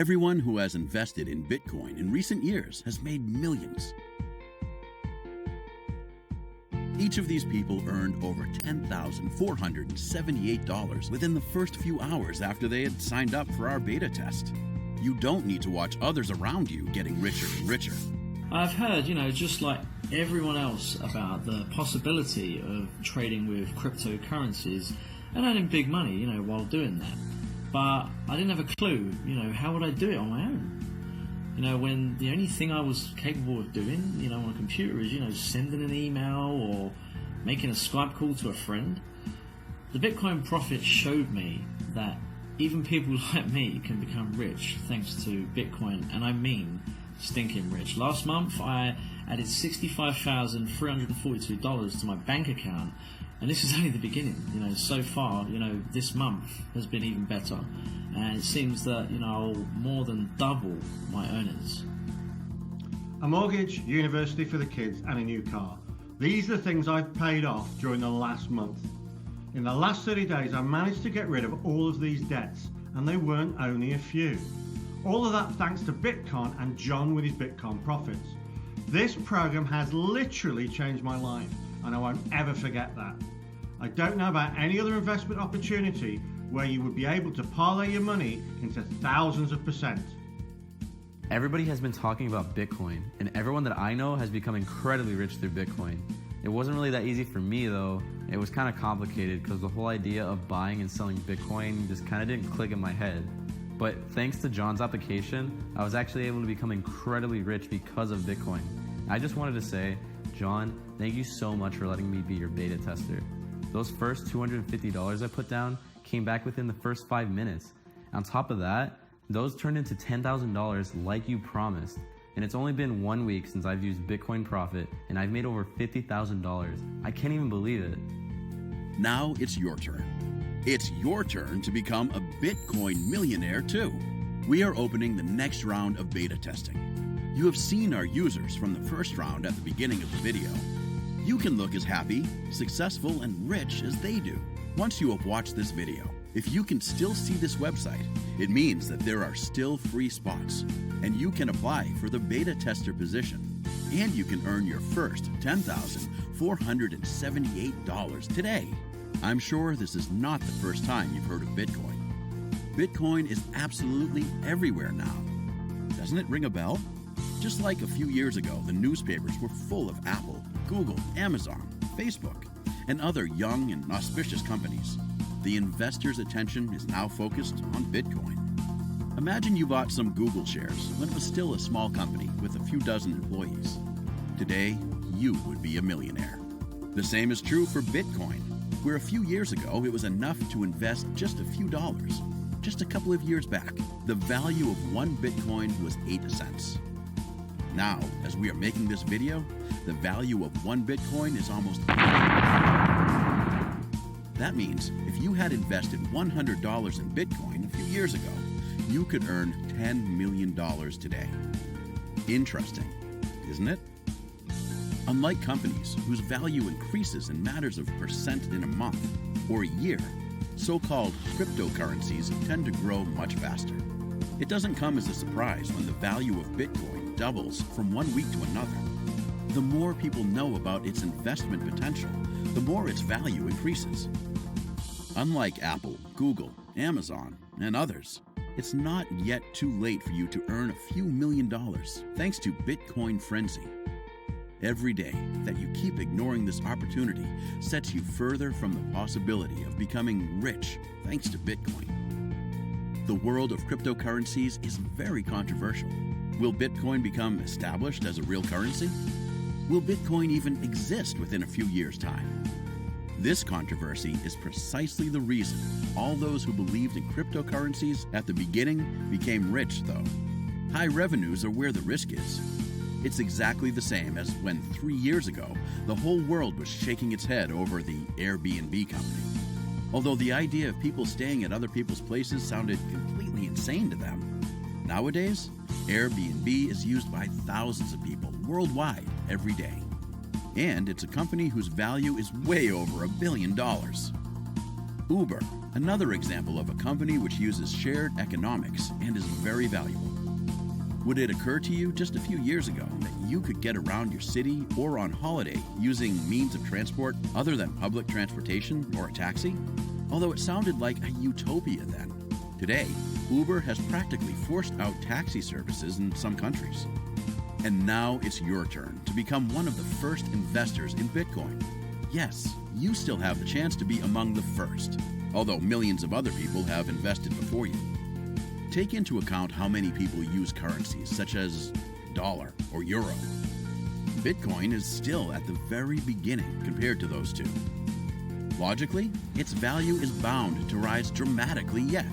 Everyone who has invested in Bitcoin in recent years has made millions. Each of these people earned over $10,478 within the first few hours after they had signed up for our beta test. You don't need to watch others around you getting richer and richer. I've heard, just like everyone else, about the possibility of trading with cryptocurrencies and earning big money, while doing that. But I didn't have a clue, how would I do it on my own? When the only thing I was capable of doing, on a computer is, sending an email or making a Skype call to a friend. The Bitcoin Prophet showed me that even people like me can become rich thanks to Bitcoin, and I mean stinking rich. Last month I added $65,342 to my bank account, and this is only the beginning. So far, this month has been even better, and it seems that I'll more than double my earnings. A mortgage, university for the kids, and a new car. These are the things I've paid off during the last month. In the last 30 days, I managed to get rid of all of these debts, and they weren't only a few. All of that thanks to Bitcoin and John with his Bitcoin Profits. This program has literally changed my life, and I won't ever forget that. I don't know about any other investment opportunity where you would be able to parlay your money into thousands of percent. Everybody has been talking about Bitcoin, and everyone that I know has become incredibly rich through Bitcoin. It wasn't really that easy for me though. It was kind of complicated because the whole idea of buying and selling Bitcoin just kind of didn't click in my head. But thanks to John's application, I was actually able to become incredibly rich because of Bitcoin. I just wanted to say, John, thank you so much for letting me be your beta tester. Those first $250 I put down came back within the first 5 minutes. On top of that, those turned into $10,000 like you promised. And it's only been 1 week since I've used Bitcoin Profit, and I've made over $50,000. I can't even believe it. Now it's your turn. It's your turn to become a Bitcoin millionaire too. We are opening the next round of beta testing. You have seen our users from the first round at the beginning of the video. You can look as happy, successful, and rich as they do. Once you have watched this video, if you can still see this website, it means that there are still free spots, and you can apply for the beta tester position, and you can earn your first $10,478 today. I'm sure this is not the first time you've heard of Bitcoin. Bitcoin is absolutely everywhere now. Doesn't it ring a bell? Just like a few years ago, the newspapers were full of Apple, Google, Amazon, Facebook, and other young and auspicious companies. The investors' attention is now focused on Bitcoin. Imagine you bought some Google shares when it was still a small company with a few dozen employees. Today, you would be a millionaire. The same is true for Bitcoin, where a few years ago it was enough to invest just a few dollars. Just a couple of years back, the value of one Bitcoin was 8 cents. Now, as we are making this video, the value of one Bitcoin is almost That means if you had invested $100 in Bitcoin a few years ago, you could earn $10 million today. Interesting, isn't it? Unlike companies whose value increases in matters of percent in a month or a year, so-called cryptocurrencies tend to grow much faster. It doesn't come as a surprise when the value of Bitcoin doubles from 1 week to another. The more people know about its investment potential, the more its value increases. Unlike Apple, Google, Amazon, and others, it's not yet too late for you to earn a few $1 million thanks to Bitcoin Frenzy. Every day that you keep ignoring this opportunity sets you further from the possibility of becoming rich thanks to Bitcoin. The world of cryptocurrencies is very controversial. Will Bitcoin become established as a real currency? Will Bitcoin even exist within a few years' time? This controversy is precisely the reason all those who believed in cryptocurrencies at the beginning became rich, though. High revenues are where the risk is. It's exactly the same as when 3 years ago, the whole world was shaking its head over the Airbnb company. Although the idea of people staying at other people's places sounded completely insane to them, nowadays, Airbnb is used by thousands of people worldwide every day. And it's a company whose value is way over $1 billion. Uber, another example of a company which uses shared economics and is very valuable. Would it occur to you just a few years ago that you could get around your city or on holiday using means of transport other than public transportation or a taxi? Although it sounded like a utopia then. Today, Uber has practically forced out taxi services in some countries. And now it's your turn to become one of the first investors in Bitcoin. Yes, you still have the chance to be among the first, although millions of other people have invested before you. Take into account how many people use currencies such as dollar or euro. Bitcoin is still at the very beginning compared to those two. Logically, its value is bound to rise dramatically yet.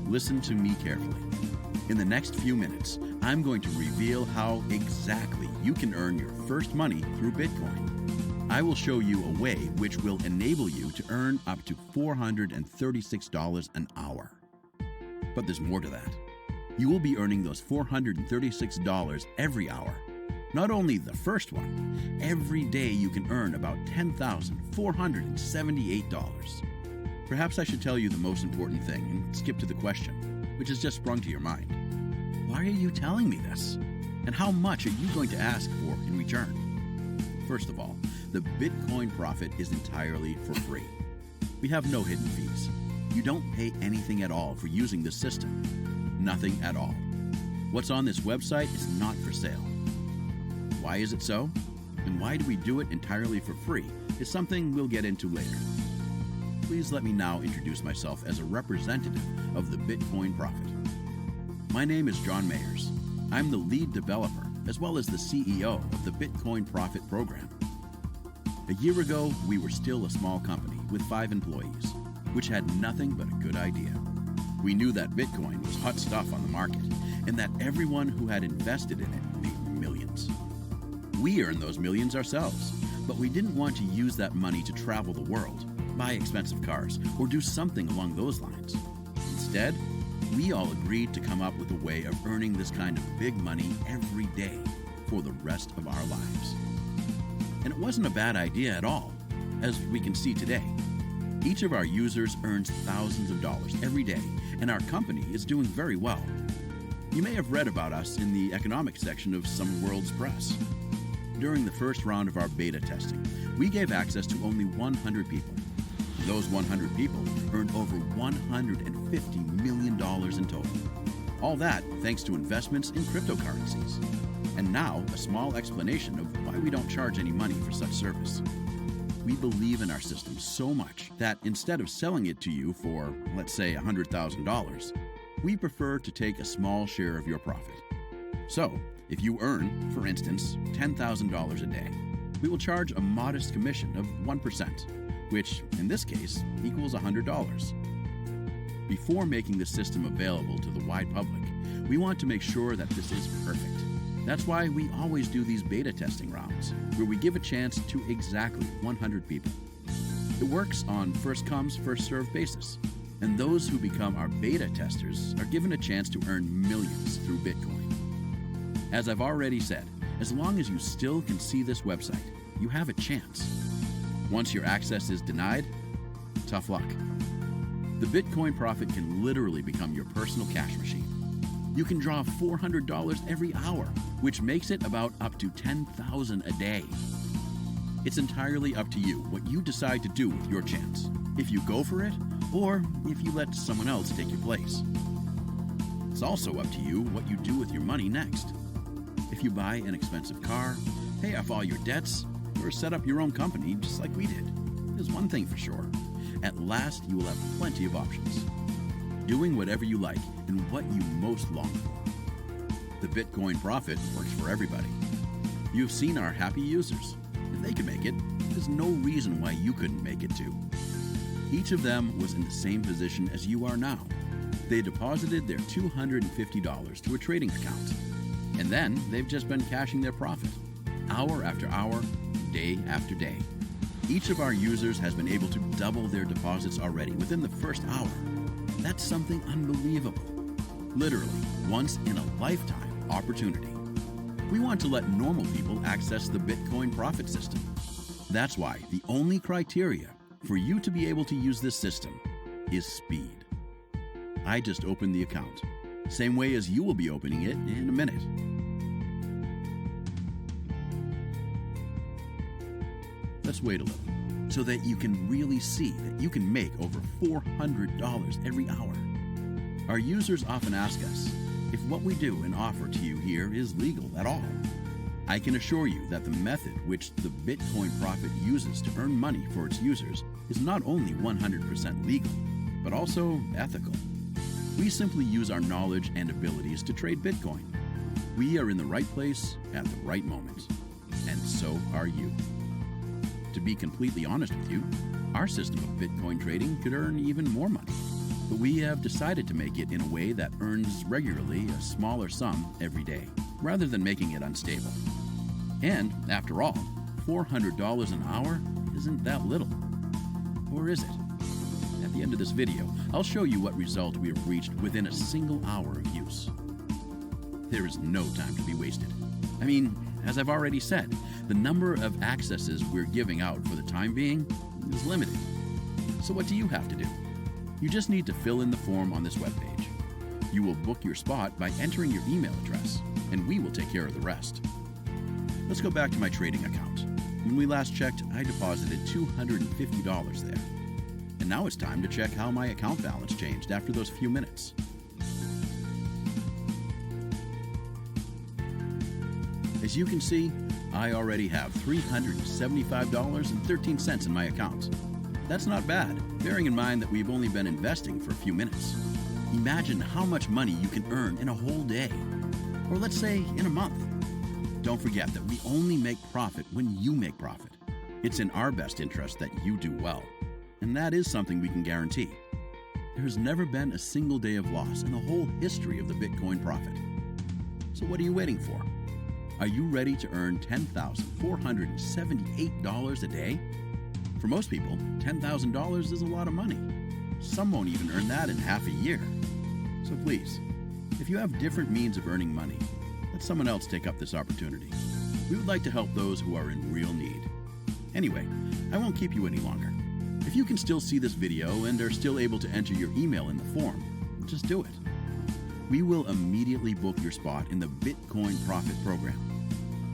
Listen to me carefully. In the next few minutes, I'm going to reveal how exactly you can earn your first money through Bitcoin. I will show you a way which will enable you to earn up to $436 an hour. But there's more to that. You will be earning those $436 every hour. Not only the first one, every day you can earn about $10,478. Perhaps I should tell you the most important thing and skip to the question, which has just sprung to your mind. Why are you telling me this? And how much are you going to ask for in return? First of all, the Bitcoin Prophet is entirely for free. We have no hidden fees. You don't pay anything at all for using this system. Nothing at all. What's on this website is not for sale. Why is it so? And why do we do it entirely for free is something we'll get into later. Please let me now introduce myself as a representative of the Bitcoin Prophet. My name is John Mayers. I'm the lead developer as well as the CEO of the Bitcoin Prophet program. A year ago, we were still a small company with 5 employees, which had nothing but a good idea. We knew that Bitcoin was hot stuff on the market and that everyone who had invested in it made millions. We earned those millions ourselves, but we didn't want to use that money to travel the world, buy expensive cars, or do something along those lines. Instead, we all agreed to come up with a way of earning this kind of big money every day for the rest of our lives. And it wasn't a bad idea at all, as we can see today. Each of our users earns thousands of dollars every day, and our company is doing very well. You may have read about us in the economics section of some world's press. During the first round of our beta testing, we gave access to only 100 people. Those 100 people earned over $150 million in total. All that thanks to investments in cryptocurrencies. And now, a small explanation of why we don't charge any money for such service. We believe in our system so much that instead of selling it to you for, let's say, $100,000, we prefer to take a small share of your profit. So, if you earn, for instance, $10,000 a day, we will charge a modest commission of 1%, which, in this case, equals $100. Before making the system available to the wide public, we want to make sure that this is perfect. That's why we always do these beta testing rounds, where we give a chance to exactly 100 people. It works on first-comes, first-served basis, and those who become our beta testers are given a chance to earn millions through Bitcoin. As I've already said, as long as you still can see this website, you have a chance. Once your access is denied, tough luck. The Bitcoin Prophet can literally become your personal cash machine. You can draw $400 every hour, which makes it about up to $10,000 a day. It's entirely up to you what you decide to do with your chance, if you go for it or if you let someone else take your place. It's also up to you what you do with your money next. If you buy an expensive car, pay off all your debts, or set up your own company just like we did, there's one thing for sure. At last, you will have plenty of options. Doing whatever you like and what you most long for. The Bitcoin Prophet works for everybody. You've seen our happy users. If they can make it, there's no reason why you couldn't make it too. Each of them was in the same position as you are now. They deposited their $250 to a trading account. And then they've just been cashing their profit, hour after hour, day after day. Each of our users has been able to double their deposits already within the first hour. That's something unbelievable. Literally, once in a lifetime opportunity. We want to let normal people access the Bitcoin Prophet system. That's why the only criteria for you to be able to use this system is speed. I just opened the account, same way as you will be opening it in a minute. Let's wait a little, so that you can really see that you can make over $400 every hour. Our users often ask us if what we do and offer to you here is legal at all. I can assure you that the method which the Bitcoin Prophet uses to earn money for its users is not only 100% legal, but also ethical. We simply use our knowledge and abilities to trade Bitcoin. We are in the right place at the right moment, and so are you. To be completely honest with you, our system of Bitcoin trading could earn even more money, but we have decided to make it in a way that earns regularly a smaller sum every day, rather than making it unstable. And, after all, $400 an hour isn't that little. Or is it? At the end of this video, I'll show you what result we have reached within a single hour of use. There is no time to be wasted. I mean, as I've already said, the number of accesses we're giving out for the time being is limited. So what do you have to do? You just need to fill in the form on this webpage. You will book your spot by entering your email address, and we will take care of the rest. Let's go back to my trading account. When we last checked, I deposited $250 there. And now it's time to check how my account balance changed after those few minutes. As you can see, I already have $375.13 in my account. That's not bad, bearing in mind that we've only been investing for a few minutes. Imagine how much money you can earn in a whole day, or let's say in a month. Don't forget that we only make profit when you make profit. It's in our best interest that you do well, and that is something we can guarantee. There has never been a single day of loss in the whole history of the Bitcoin Prophet. So what are you waiting for? Are you ready to earn $10,478 a day? For most people, $10,000 is a lot of money. Some won't even earn that in half a year. So please, if you have different means of earning money, let someone else take up this opportunity. We would like to help those who are in real need. Anyway, I won't keep you any longer. If you can still see this video and are still able to enter your email in the form, just do it. We will immediately book your spot in the Bitcoin Prophet program,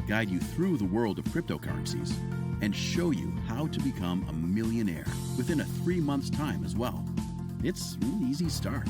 guide you through the world of cryptocurrencies, and show you how to become a millionaire within a 3 months' time as well. It's an easy start.